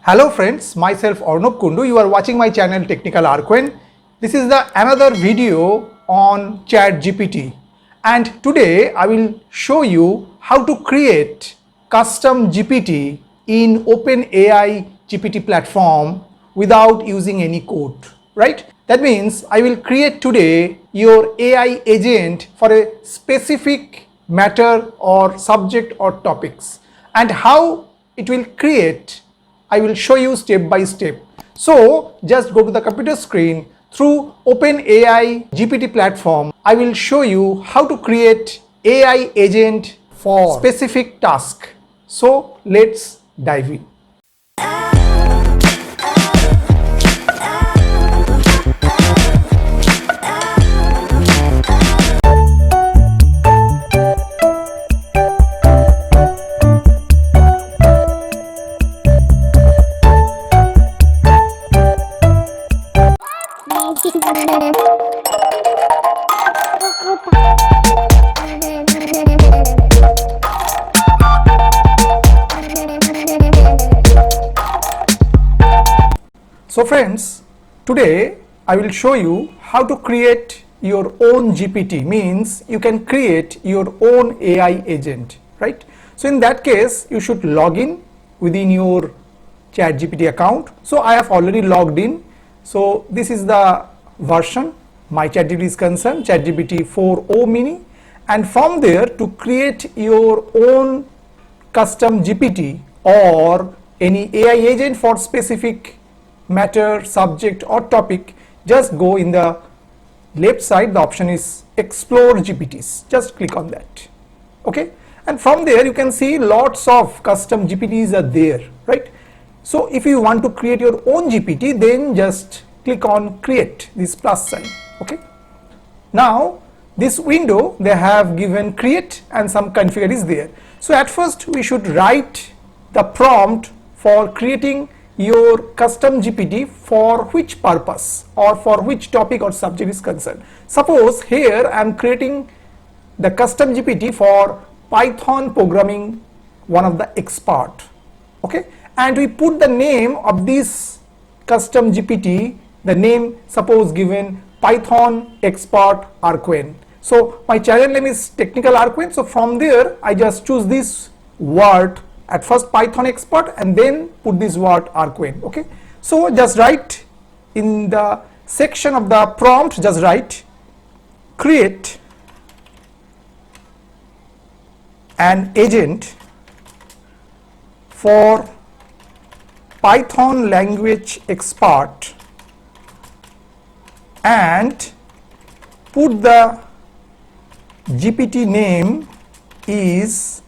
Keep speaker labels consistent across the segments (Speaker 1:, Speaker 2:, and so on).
Speaker 1: Hello friends, myself Arnab Kundu. You are watching my channel Technical Arquen. This is the another video on ChatGPT, and today I will show you how to create custom GPT in OpenAI GPT platform without using any code, right? That means I will create today your AI agent for a specific matter or subject or topics, and how it will create I will show you step by step. So just go to the computer screen. Through OpenAI GPT platform, I will show you how to create AI agent for specific task. So let's dive in. So friends, today I will show you how to create your own GPT, means you can create your own AI agent, right? So in that case, you should log in within your ChatGPT account. So I have already logged in. So this is the version my ChatGPT is concerned, ChatGPT 4o mini, and from there to create your own custom GPT or any AI agent for specific matter, subject or topic, just go in the left side. The option is explore GPTs. Just click on that. Okay, and from there you can see lots of custom GPTs are there, right? So if you want to create your own GPT, then just click on create, this plus sign. Okay, now this window they have given create and some configure is there. So at first we should write the prompt for creating your custom GPT for which purpose or for which topic or subject is concerned. Suppose here I am creating the custom GPT for Python programming, one of the expert. Okay, and we put the name of this custom GPT, the name suppose given Python expert Arquen. So my channel name is Technical Arquen. So from there I just choose this word, at first Python expert and then put this word Arquen. Okay, so just write in the section of the prompt, just write create an agent for Python language expert and put the GPT name is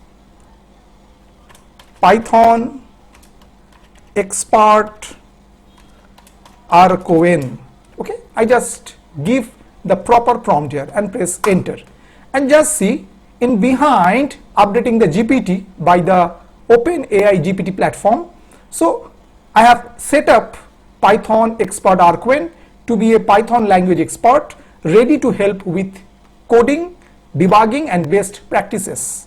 Speaker 1: Python expert Arquen. Okay, I just give the proper prompt here and press enter, and just see in behind updating the GPT by the OpenAI GPT platform. So I have set up Python expert Arquen to be a Python language expert ready to help with coding, debugging and best practices.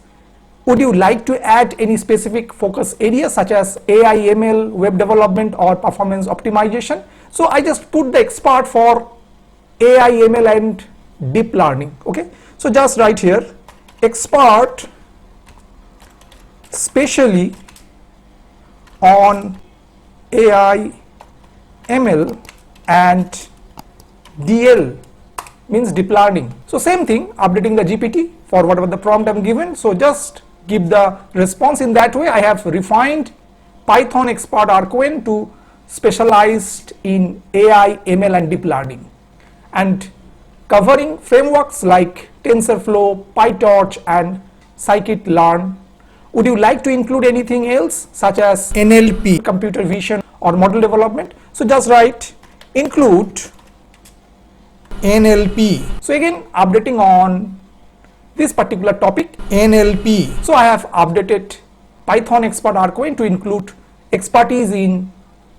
Speaker 1: Would you like to add any specific focus areas such as AI, ML, web development or performance optimization? So I just put the expert for AI, ML and deep learning. Okay, so just write here expert specially on AI, ML and DL, means deep learning. So same thing, updating the GPT for whatever the prompt I'm given. So just give the response in that way. I have refined Python expert Arquen to specialized in AI, ML and deep learning, and covering frameworks like TensorFlow, PyTorch and scikit-learn. Would you like to include anything else such as NLP, computer vision or model development? So just write include NLP. So again updating on this particular topic NLP. So I have updated Python expert Arquen to include expertise in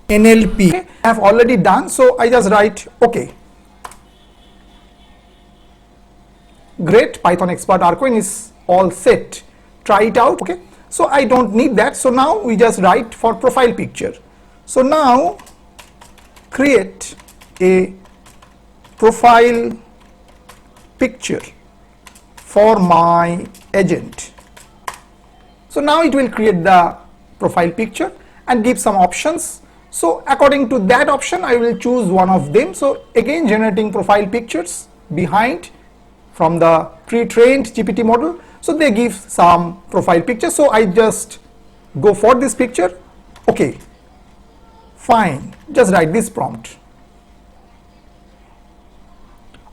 Speaker 1: NLP. Okay, I have already done, so I just write okay. Great, Python expert Arquen is all set. Try it out. Okay, so I don't need that. So now we just write for profile picture. So now create a profile picture for my agent. So now it will create the profile picture and give some options. So according to that option, I will choose one of them. So again, generating profile pictures behind from the pre-trained GPT model. So they give some profile pictures. So I just go for this picture. Okay, fine. Just write this prompt.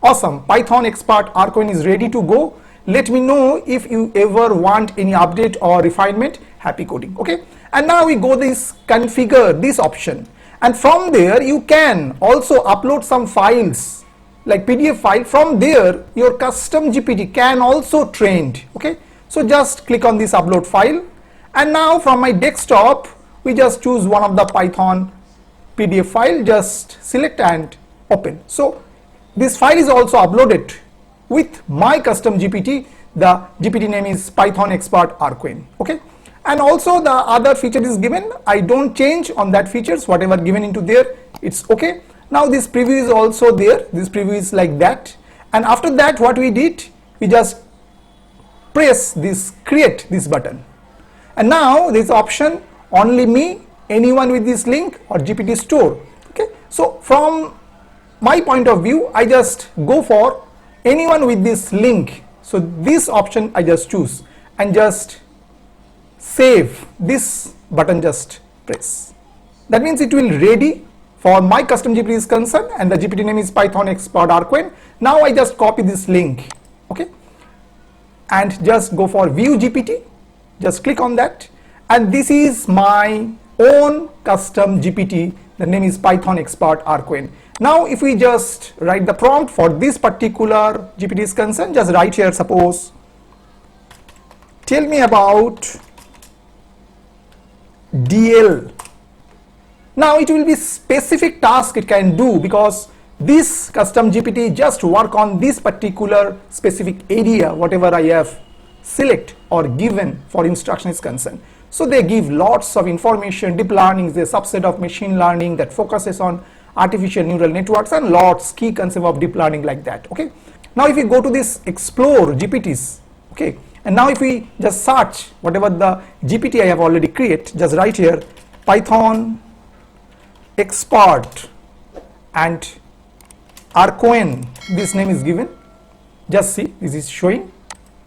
Speaker 1: Awesome. Python expert Arquin is ready to go. Let me know if you ever want any update or refinement. Happy coding. Okay. And now we go this configure this option. And from there you can also upload some files like PDF file. From there your custom GPT can also trained. Okay. So just click on this upload file. And now from my desktop, we just choose one of the Python PDF file, just select and open. So this file is also uploaded with my custom GPT. The GPT name is Python expert Arquin. Okay. And also the other feature is given. I don't change on that features, whatever given into there, it's okay. Now this preview is also there. This preview is like that. And after that, what we did, we just press this create this button. And now this option, only me, anyone with this link or GPT store. Okay. So from my point of view, I just go for anyone with this link. So this option I just choose and just save this button, just press. That means it will ready for my custom GPT is concerned and the GPT name is Python expert Arquin. Now I just copy this link. Okay. And just go for view GPT. Just click on that. And this is my own custom GPT. The name is Python expert Arquin. Now if we just write the prompt for this particular GPT is concerned, just write here, suppose, tell me about DL. Now it will be specific task it can do, because this custom GPT just work on this particular specific area, whatever I have select or given for instruction is concerned. So they give lots of information. Deep learning is a subset of machine learning that focuses on artificial neural networks and lots key concept of deep learning like that. Okay. Now if we go to this explore GPTs, okay, and now if we just search whatever the GPT I have already created, just write here Python expert and Arquin, this name is given. Just see, this is showing.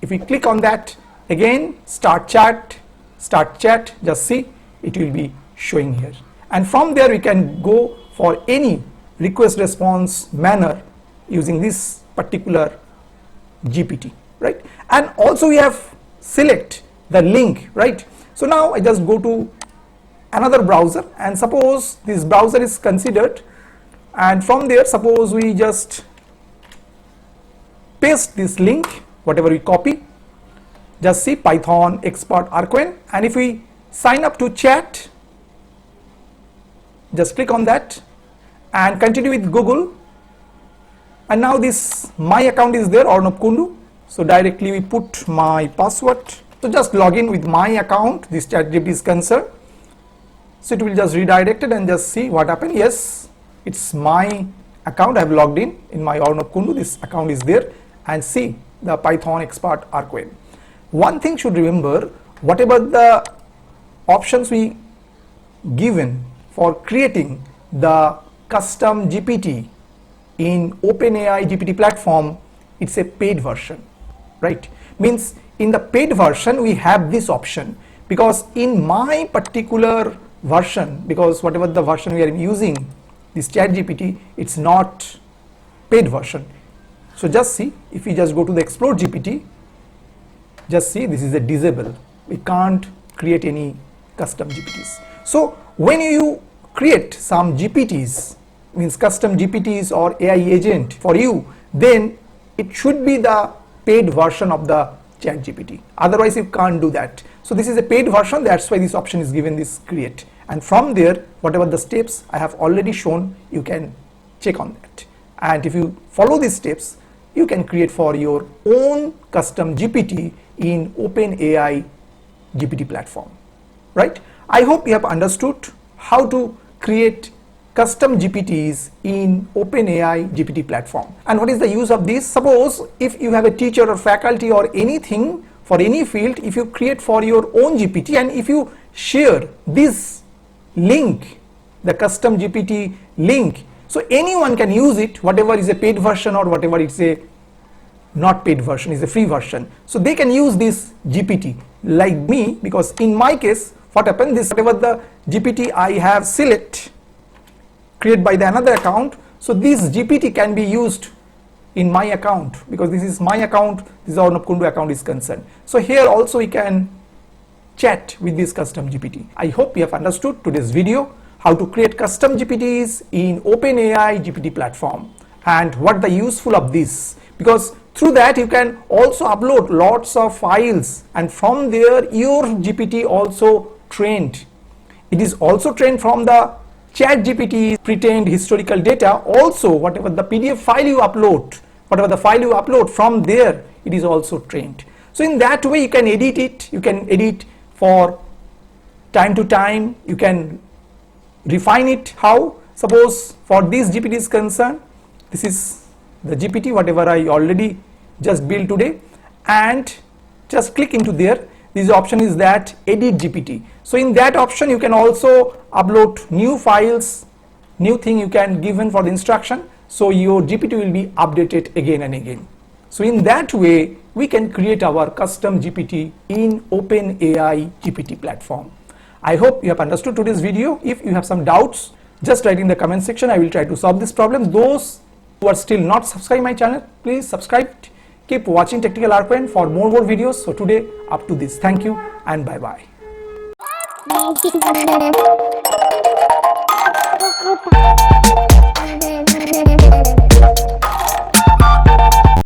Speaker 1: If we click on that, again start chat, just see, it will be showing here. And from there we can go for any request response manner using this particular GPT, right? And also we have select the link, right? So now I just go to another browser, and suppose this browser is considered, and from there suppose we just paste this link, whatever we copy, just see Python expert Arquin. And if we sign up to chat, just click on that and continue with Google. And now this my account is there, Arnab Kundu. So directly we put my password. So just log in with my account, this ChatGPT is concerned. So it will just redirect it and just see what happened. Yes, it's my account. I have logged in my Arnab Kundu. This account is there, and see the Python expert Arquin. One thing should remember, whatever the options we given for creating the custom GPT in OpenAI GPT platform, it's a paid version, right? Means in the paid version we have this option, because in my particular version, because whatever the version we are using, this ChatGPT, it's not paid version. So just see, if we just go to the explore GPT, just see this is a disable. We can't create any custom GPTs. So when you create some GPTs, means custom GPTs or AI agent for you, then it should be the paid version of the ChatGPT. Otherwise you can't do that. So this is a paid version, that's why this option is given, this create. And from there, whatever the steps I have already shown, you can check on that. And if you follow these steps, you can create for your own custom GPT in OpenAI GPT platform, right? I hope you have understood how to create custom GPTs in OpenAI GPT platform. And what is the use of this? Suppose if you have a teacher or faculty or anything for any field, if you create for your own GPT and if you share this link, the custom GPT link, so anyone can use it, whatever is a paid version or whatever is a not paid version, is a free version. So they can use this GPT like me, because in my case what happened, this whatever the GPT I have select create by the another account, so this GPT can be used in my account because this is my account, this is Arnab Kundu account is concerned. So here also we can chat with this custom GPT. I hope you have understood today's video, how to create custom GPTs in OpenAI GPT platform and what the useful of this, because through that you can also upload lots of files and from there your GPT also trained. It is also trained from the ChatGPT pretend historical data. Also whatever the PDF file you upload, whatever the file you upload, from there it is also trained. So in that way you can edit it, you can edit for time to time, you can refine it. How? Suppose for this GPT is concerned, this is the GPT whatever I already just built today, and just click into there. This option is that edit GPT. So in that option you can also upload new files, new thing you can given for the instruction, so your GPT will be updated again and again. So in that way we can create our custom GPT in OpenAI GPT platform. I hope you have understood today's video. If you have some doubts, just write in the comment section. I will try to solve this problem. Those who are still not subscribed my channel, please subscribe. Keep watching Technical RPN for more videos. So today up to this. Thank you and bye bye.